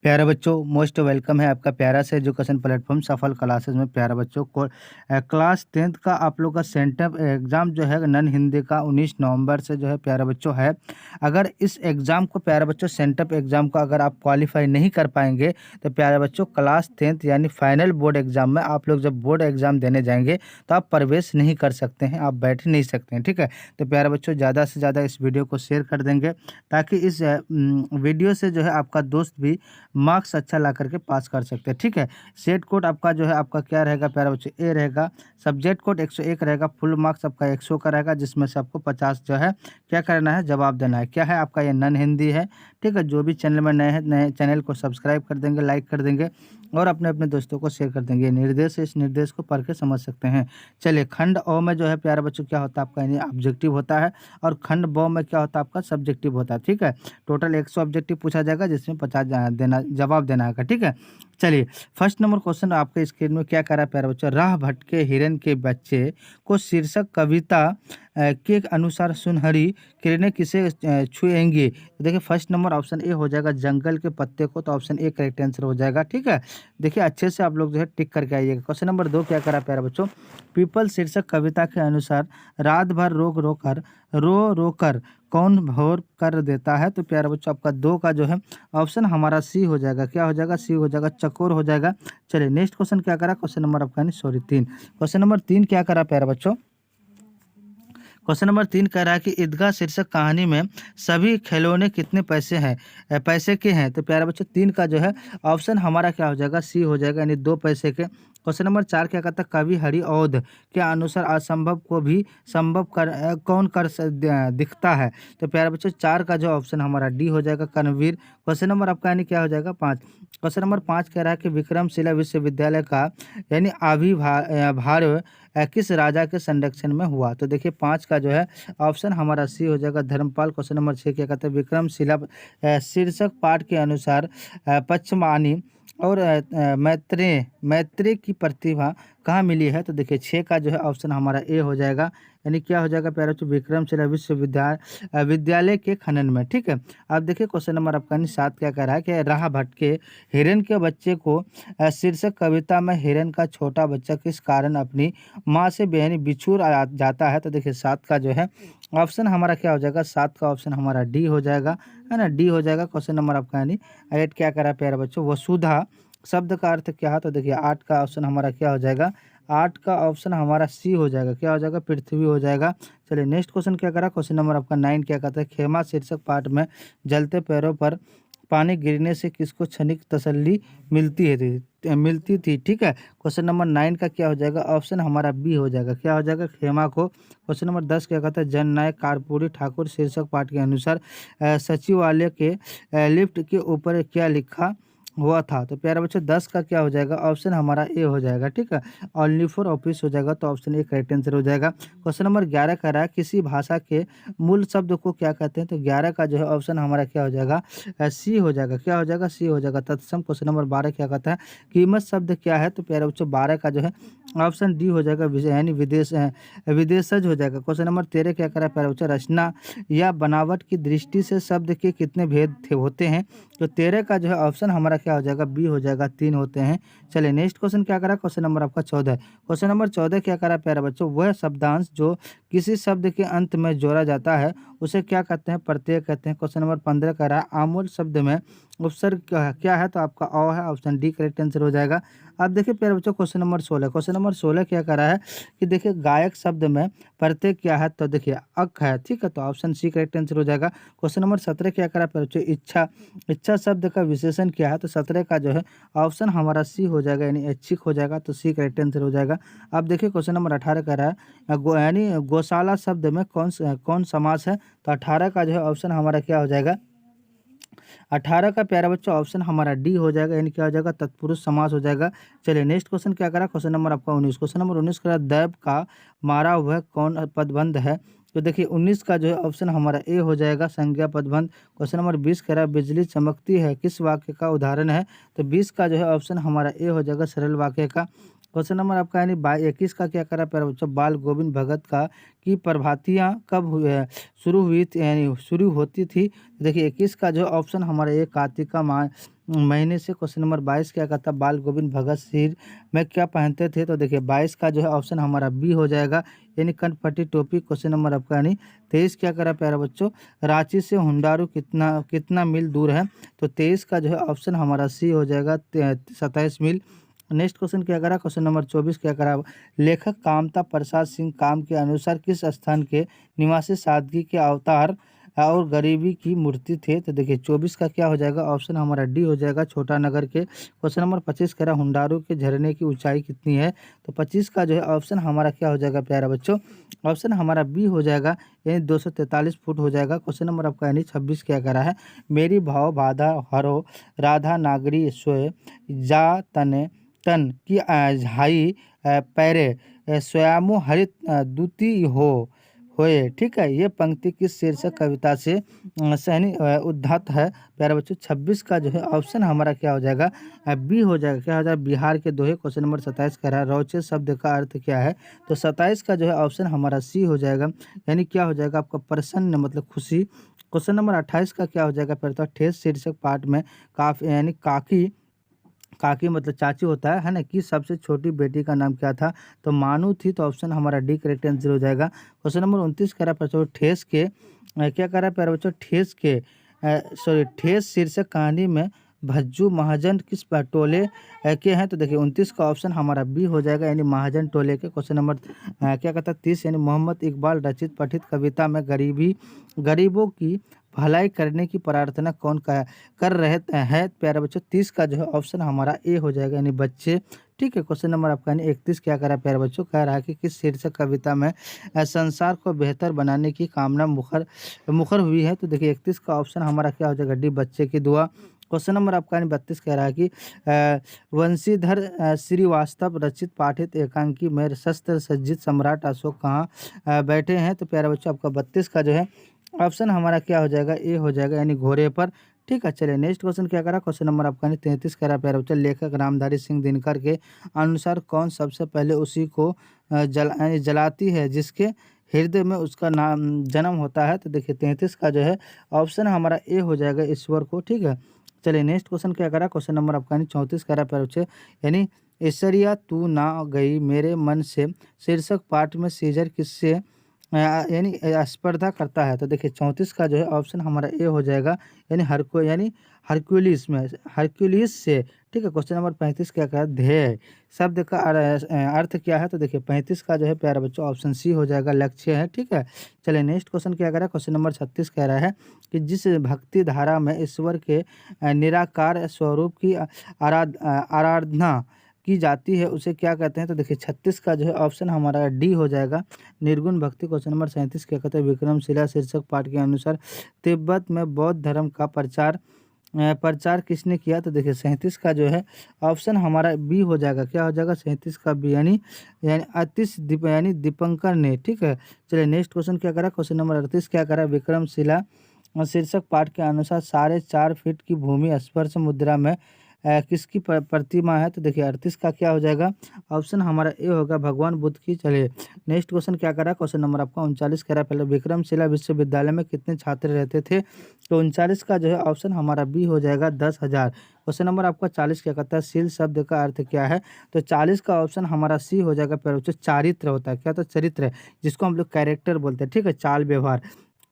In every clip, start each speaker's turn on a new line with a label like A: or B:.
A: प्यारे बच्चों, most welcome है आपका प्यारा से एजुकेशन प्लेटफॉर्म सफल क्लासेस में। प्यारे बच्चों को क्लास 10th का आप लोग का सेंटर एग्ज़ाम जो है नन हिंदी का 19 नवंबर से जो है प्यारे बच्चों है। अगर इस एग्ज़ाम को प्यारे बच्चों सेंटर एग्ज़ाम को अगर आप क्वालिफाई नहीं कर पाएंगे तो प्यारे बच्चों क्लास 10th यानी फाइनल बोर्ड एग्ज़ाम में आप लोग जब बोर्ड एग्ज़ाम देने जाएंगे तो आप प्रवेश नहीं कर सकते हैं, आप बैठ नहीं सकते हैं। ठीक है, तो प्यारे बच्चों ज़्यादा से ज़्यादा इस वीडियो को शेयर कर देंगे ताकि इस वीडियो से जो है आपका दोस्त भी मार्क्स अच्छा ला करके पास कर सकते हैं। ठीक है, सेट कोड आपका जो है आपका क्या रहेगा प्यारे बच्चों, ए रहेगा। सब्जेक्ट कोड 101 रहेगा। फुल मार्क्स आपका 100 का रहेगा, जिसमें से आपको 50 जो है क्या करना है, जवाब देना है। क्या है आपका, ये नन हिंदी है। ठीक है, जो भी चैनल में नए हैं, नए चैनल को सब्सक्राइब कर देंगे, लाइक कर देंगे और अपने अपने दोस्तों को शेयर कर देंगे। निर्देश है, इस निर्देश को पढ़ के समझ सकते हैं। चलिए, खंड अ में जो है प्यारे बच्चों क्या होता है आपका, यानी ऑब्जेक्टिव होता है, और खंड ब में क्या होता है आपका, सब्जेक्टिव होता है। ठीक है, टोटल 100 ऑब्जेक्टिव पूछा जाएगा, जिसमें 50 देना जवाब देना है। ठीक है, चलिए फर्स्ट नंबर क्वेश्चन आपके स्क्रीन में क्या कर रहा है प्यारे बच्चों, राह भटके हिरन के बच्चे को शीर्षक कविता के अनुसार सुनहरी किरणें किसे छुएंगी। तो देखिए फर्स्ट नंबर ऑप्शन ए हो जाएगा, जंगल के पत्ते को। तो ऑप्शन ए करेक्ट आंसर हो जाएगा। ठीक है, देखिए अच्छे से आप लोग जो है टिक करके आइएगा। क्वेश्चन नंबर 2 क्या करा प्यारे बच्चों, पीपल शीर्षक कविता के अनुसार रात भर रो रो कर कौन भोर कर देता है। तो प्यारे बच्चों आपका 2 का जो है ऑप्शन हमारा सी हो जाएगा। क्या हो जाएगा, सी हो जाएगा, चकोर हो जाएगा। चलिए नेक्स्ट क्वेश्चन क्या करा, क्वेश्चन नंबर आपका 3। क्वेश्चन नंबर 3 क्या करा प्यारे बच्चों, क्वेश्चन नंबर 3 कह रहा है कि ईदगाह शीर्षक कहानी में सभी खिलौने कितने पैसे हैं, पैसे के हैं। तो प्यारे बच्चों 3 का जो है ऑप्शन हमारा क्या हो जाएगा, सी हो जाएगा, यानी 2 पैसे के। क्वेश्चन नंबर 4 क्या कहता है, कवि हरिऔध के अनुसार असंभव को भी संभव कौन दिखता है। तो प्यारे बच्चों 4 का जो ऑप्शन हमारा डी हो जाएगा, कर्णवीर। क्वेश्चन नंबर आपका यानी क्या हो जाएगा, 5। क्वेश्चन नंबर 5 कह रहा है कि विक्रमशिला विश्वविद्यालय का यानी आविर्भाव किस राजा के संरक्षण में हुआ। तो देखिए 5 का जो है ऑप्शन हमारा सी हो जाएगा, धर्मपाल। क्वेश्चन नंबर 6 क्या कहते हैं, विक्रमशिला शीर्षक पाठ के अनुसार पक्षमानी और मैत्रेय की प्रतिभा कहाँ मिली है। तो देखिए 6 का जो है ऑप्शन हमारा ए हो जाएगा, यानी क्या हो जाएगा प्यारे बच्चों, विक्रमशिला विद्यालय के खनन में। ठीक है, अब देखिए क्वेश्चन नंबर आपका 7 क्या कह रहा है कि राह भटके हिरन के बच्चे को शीर्षक कविता में हिरन का छोटा बच्चा किस कारण अपनी माँ से बेहनी बिछुड़ जाता है। तो देखिए 7 का जो है ऑप्शन हमारा क्या हो जाएगा, 7 का ऑप्शन हमारा डी हो जाएगा, है ना, डी हो जाएगा। क्वेश्चन नंबर आपका यानी 8 क्या कह रहा है प्यारे बच्चों, वसुधा शब्द का अर्थ क्या है। तो देखिए 8 का ऑप्शन हमारा क्या हो जाएगा, 8 का ऑप्शन हमारा सी हो जाएगा। क्या हो जाएगा, पृथ्वी हो जाएगा। चलिए नेक्स्ट क्वेश्चन क्या करा, क्वेश्चन नंबर आपका 9 क्या कहता है, खेमा शीर्षक पाठ में जलते पैरों पर पानी गिरने से किसको क्षणिक तसल्ली मिलती थी। ठीक है, क्वेश्चन नंबर 9 का क्या हो जाएगा, ऑप्शन हमारा बी हो जाएगा। क्या हो जाएगा, खेमा को। क्वेश्चन नंबर 10 क्या कहता है, जननायक कर्पूरी ठाकुर शीर्षक पाठ के अनुसार सचिवालय के लिफ्ट के ऊपर क्या लिखा हुआ था। तो प्यारे बच्चों 10 का क्या हो जाएगा, ऑप्शन हमारा ए हो जाएगा। ठीक है, ओनली फॉर ऑफिस हो जाएगा, तो ऑप्शन ए करेक्ट आंसर हो जाएगा। क्वेश्चन नंबर 11 कह रहा है किसी भाषा के मूल शब्द को क्या कहते हैं। तो 11 का जो है ऑप्शन हमारा क्या हो जाएगा, सी हो जाएगा। क्या हो जाएगा, सी हो जाएगा, तत्सम। क्वेश्चन नंबर 12 क्या कहता है, कीमत शब्द क्या है। तो प्यारे बच्चों 12 का जो है ऑप्शन डी हो जाएगा, यानी विदेशज हो जाएगा। क्वेश्चन नंबर 13 क्या कह रहा है प्यारे बच्चों, रचना या बनावट की दृष्टि से शब्द के कितने भेद होते हैं। तो 13 का जो है ऑप्शन हमारा क्या हो जाएगा, बी हो जाएगा, 3 होते हैं। चलिए नेक्स्ट क्वेश्चन क्या करा, क्वेश्चन नंबर आपका 14। क्वेश्चन नंबर 14 क्या करा प्यारे बच्चों, वह शब्दांश जो किसी शब्द के अंत में जोड़ा जाता है उसे क्या कहते हैं, प्रत्यय कहते हैं। क्वेश्चन नंबर 15 कह रहा है आमूल शब्द में उपसर्ग क्या है। तो आपका अ है, ऑप्शन डी करेक्ट आंसर हो जाएगा। अब देखिए प्यारे बच्चों क्वेश्चन नंबर 16। क्वेश्चन नंबर 16 क्या कह रहा है कि देखिए गायक शब्द में प्रत्यय क्या है। तो देखिए अक है। ठीक है, तो ऑप्शन सी करेक्ट आंसर हो जाएगा। क्वेश्चन नंबर 17 क्या कह रहा है प्यारे बच्चों, इच्छा शब्द का विशेषण क्या है। तो 17 का जो है ऑप्शन हमारा सी हो जाएगा, यानी ऐच्छिक हो जाएगा, तो सी करेक्ट आंसर हो जाएगा। अब देखिए क्वेश्चन नंबर 18 कह रहा है यानी गौशाला शब्द में कौन समास है। तो 18 का जो है ऑप्शन हमारा क्या हो जाएगा, 18 का प्यारा बच्चों ऑप्शन हमारा डी हो जाएगा, यानी क्या हो जाएगा, तत्पुरुष समास हो जाएगा। चलिए नेक्स्ट क्वेश्चन क्या करा, क्वेश्चन नंबर आपका 19। क्वेश्चन नंबर 19 करा दैव का मारा हुआ कौन पदबंध है। तो देखिए 19 का जो है ऑप्शन हमारा ए हो जाएगा, संज्ञा पदबंध। क्वेश्चन नंबर 20 कह रहा है बिजली चमकती है किस वाक्य का उदाहरण है। तो 20 का जो है ऑप्शन हमारा ए हो जाएगा, सरल वाक्य का। क्वेश्चन नंबर आपका यानी 21 का क्या करा प्यारे बच्चों, बाल गोविंद भगत का की प्रभातियाँ कब शुरू हुई थी, यानी शुरू होती थी। देखिए 21 का जो है ऑप्शन हमारा ये कार्तिक का महीने से। क्वेश्चन नंबर 22 क्या कहता है, बाल गोविंद भगत सिर में क्या पहनते थे। तो देखिए 22 का जो है ऑप्शन हमारा बी हो जाएगा, यानी कनपट्टी टोपी। क्वेश्चन नंबर आपका यानी 23 क्या करा प्यारे बच्चों, रांची से हुंडारू कितना कितना मील दूर है। तो 23 का जो है ऑप्शन हमारा सी हो जाएगा, 27 मील। नेक्स्ट क्वेश्चन क्या करा, क्वेश्चन नंबर 24 क्या करा, लेखक कामता प्रसाद सिंह काम के अनुसार किस स्थान के निवासी सादगी के अवतार और गरीबी की मूर्ति थे। तो देखिए 24 का क्या हो जाएगा, ऑप्शन हमारा डी हो जाएगा, छोटा नगर के। क्वेश्चन नंबर 25 कह रहा हुंडारू के झरने की ऊंचाई कितनी है। तो 25 का जो है ऑप्शन हमारा क्या हो जाएगा प्यारा बच्चों, ऑप्शन हमारा बी हो जाएगा, यानी 243 फुट हो जाएगा। क्वेश्चन नंबर आपका यानी 26 क्या करा है, मेरी भाव बाधा हरो राधा नागरी स्वय जा तने तन की झाई पैरे स्वयामो हरित दूती हो होए। ठीक है, ये पंक्ति किस शीर्षक कविता से सहनी उद्धत है प्यारे बच्चों। 26 का जो है ऑप्शन हमारा क्या हो जाएगा, बी हो जाएगा, क्या हो जाएगा, बिहार के दोहे। क्वेश्चन नंबर 27 कह रहा है रौचे शब्द का अर्थ क्या है। तो 27 का जो है ऑप्शन हमारा सी हो जाएगा, यानी क्या हो जाएगा आपका प्रसन्न मतलब खुशी। क्वेश्चन नंबर 28 का क्या हो जाएगा फिर, तो ठेस शीर्षक पाठ में काफी यानी काकी, काकी मतलब चाची होता है ना, कि सबसे छोटी बेटी का नाम क्या था। तो मानू थी। तो ऑप्शन हमारा डी करेक्ट आंसर हो जाएगा। क्वेश्चन नंबर 29 कह रहा है बच्चों ठेस के क्या कह रहा है प्यारे बच्चों, ठेस के सॉरी ठेस शीर्षक कहानी में भज्जू महाजन किस टोले के हैं। तो देखिए 29 का ऑप्शन हमारा बी हो जाएगा, यानी महाजन टोले के। क्वेश्चन नंबर क्या कहता है 30, यानी मोहम्मद इकबाल रचित पठित कविता में गरीबों की भलाई करने की प्रार्थना कौन कर रहे हैं प्यारे बच्चों। 30 का जो है ऑप्शन हमारा ए हो जाएगा, यानी बच्चे। ठीक है, क्वेश्चन नंबर आपका यानी 31 क्या कह रहा है प्यारे बच्चों, कह रहा है कि किस शीर्षक कविता में संसार को बेहतर बनाने की कामना मुखर मुखर हुई है। तो देखिए 31 का ऑप्शन हमारा क्या हो जाएगा, डी बच्चे की दुआ। क्वेश्चन नंबर आपका यानी 32 कह रहा है कि वंशीधर श्रीवास्तव रचित पाठित एकांकी में शस्त्र सज्जित सम्राट अशोक कहाँ बैठे हैं। तो प्यारे बच्चों आपका 32 का जो है ऑप्शन हमारा क्या हो जाएगा, ए हो जाएगा, यानी घोड़े पर। ठीक है, चलिए नेक्स्ट क्वेश्चन क्या करा, क्वेश्चन नंबर आपका 33 कह रहा प्यारे बच्चों, लेखक रामधारी सिंह दिनकर के अनुसार कौन सबसे पहले उसी को जलाती है जिसके हृदय में उसका नाम जन्म होता है। तो देखिए 33 का जो है ऑप्शन हमारा ए हो जाएगा, ईश्वर को। ठीक है, चलिए नेक्स्ट क्वेश्चन क्या करा, क्वेश्चन नंबर आपका 34 कह रहा प्यारे बच्चे, यानी ईश्वरिया तू ना गई मेरे मन से शीर्षक पाठ में सीजर किससे यानी स्पर्धा करता है। तो देखिए 34 का जो है ऑप्शन हमारा ए हो जाएगा, यानी यानी हरक्यूलिस से। ठीक है, क्वेश्चन नंबर 35 क्या कहा, ध्येय शब्द का अर्थ क्या है। तो देखिए 35 का जो है प्यारे बच्चों ऑप्शन सी हो जाएगा, लक्ष्य है। ठीक है, चलिए नेक्स्ट क्वेश्चन क्या कह रहा है, क्वेश्चन नंबर 36 कह रहा है कि जिस भक्ति धारा में ईश्वर के निराकार स्वरूप की आराधना की जाती है उसे क्या कहते हैं। तो देखिए 36 का जो है ऑप्शन हमारा डी हो जाएगा, निर्गुण भक्ति। क्वेश्चन नंबर 37 क्या कहते हैं, विक्रमशिला शीर्षक पाठ के अनुसार तिब्बत में बौद्ध धर्म का प्रचार किसने किया। तो देखिए 37 का जो है ऑप्शन हमारा बी हो जाएगा, क्या हो जाएगा 37 का बी, यानी यानी दीपंकर ने। ठीक है, चलिए नेक्स्ट क्वेश्चन क्या करा, क्वेश्चन नंबर 38 क्या करा, विक्रमशिला शीर्षक पाठ के अनुसार 4.5 फीट की भूमि स्पर्श मुद्रा में किसकी प्रतिमा है। तो देखिए 38 का क्या हो जाएगा, ऑप्शन हमारा ए होगा, भगवान बुद्ध की। चलिए नेक्स्ट क्वेश्चन क्या करा, क्वेश्चन नंबर आपका 39 करा, पहले विक्रमशिला विश्वविद्यालय में कितने छात्र रहते थे। तो 39 का जो है ऑप्शन हमारा बी हो जाएगा, 10,000। क्वेश्चन नंबर आपका 40 क्या कहता है, शील शब्द का अर्थ क्या है। तो 40 का ऑप्शन हमारा सी हो जाएगा, जो चारित्र होता है, क्या तो चरित्र, जिसको हम लोग कैरेक्टर बोलते हैं। ठीक है, चाल व्यवहार।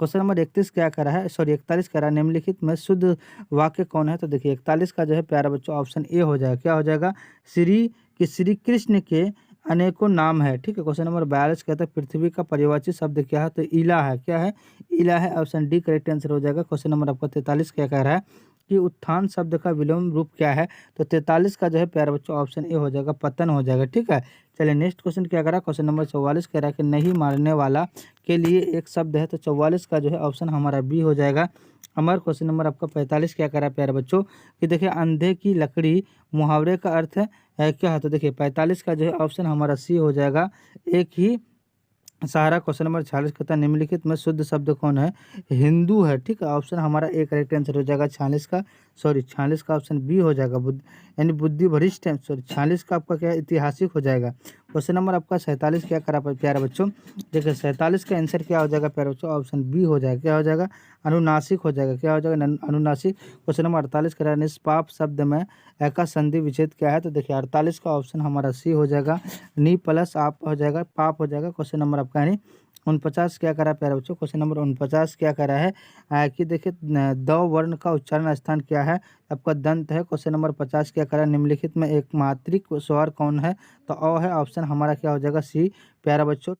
A: क्वेश्चन नंबर 31 क्या करा है, सॉरी 41 करा, निम्नलिखित में शुद्ध वाक्य कौन है। तो देखिए 41 का जो है प्यारा बच्चों ऑप्शन ए हो जाएगा, क्या हो जाएगा, श्री कृष्ण के अनेकों नाम है। ठीक है, क्वेश्चन नंबर 42 कहता है पृथ्वी का पर्यायवाची शब्द क्या है। तो इला है, क्या है, इला है, ऑप्शन डी करेक्ट आंसर हो जाएगा। क्वेश्चन नंबर आपका 43 क्या कह रहा है कि उत्थान शब्द का विलोम रूप क्या है। तो 43 का जो है प्यारे बच्चों ऑप्शन ए हो जाएगा, पतन हो जाएगा। ठीक है, चलिए नेक्स्ट क्वेश्चन क्या करा, क्वेश्चन नंबर 44 कह रहा है कि नहीं मारने वाला के लिए एक शब्द है। तो 44 का जो है ऑप्शन हमारा बी हो जाएगा, अमर। क्वेश्चन नंबर आपका 45 क्या करा प्यारे बच्चों कि देखिए अंधे की लकड़ी मुहावरे का अर्थ है क्या है। तो देखिए 45 का जो है ऑप्शन हमारा सी हो जाएगा, एक ही सहारा। क्वेश्चन नंबर 46 कहता है निम्नलिखित में शुद्ध शब्द कौन है, हिंदू है। ठीक है, ऑप्शन हमारा ए करेक्ट आंसर हो जाएगा 46 का। सॉरी 46 का ऑप्शन बी हो जाएगा, यानी बुद्धि भ्रष्ट है। सॉरी 46 का आपका क्या है, ऐतिहासिक हो जाएगा। क्वेश्चन नंबर आपका 47 क्या करा प्यारे बच्चों, देखिए 47 का आंसर क्या हो जाएगा प्यारे बच्चों, ऑप्शन बी हो जाएगा। क्या हो जाएगा, अनुनासिक हो जाएगा। क्या हो जाएगा, अनुनासिक। क्वेश्चन नंबर 48 करा निष्पाप शब्द में का संधि विच्छेद क्या है, तो देखिए 48 का ऑप्शन हमारा सी हो जाएगा, नी प्लस आप हो जाएगा, पाप हो जाएगा। क्वेश्चन नंबर आपका यानी 49 क्या करा प्यारे बच्चों, क्वेश्चन नंबर 49 क्या करा है कि देखिए द वर्ण का उच्चारण स्थान क्या है, आपका दंत है। क्वेश्चन नंबर 50 क्या करा, निम्नलिखित में एक मात्रिक स्वर कौन है, तो अ है। ऑप्शन हमारा क्या हो जाएगा सी प्यारा बच्चों।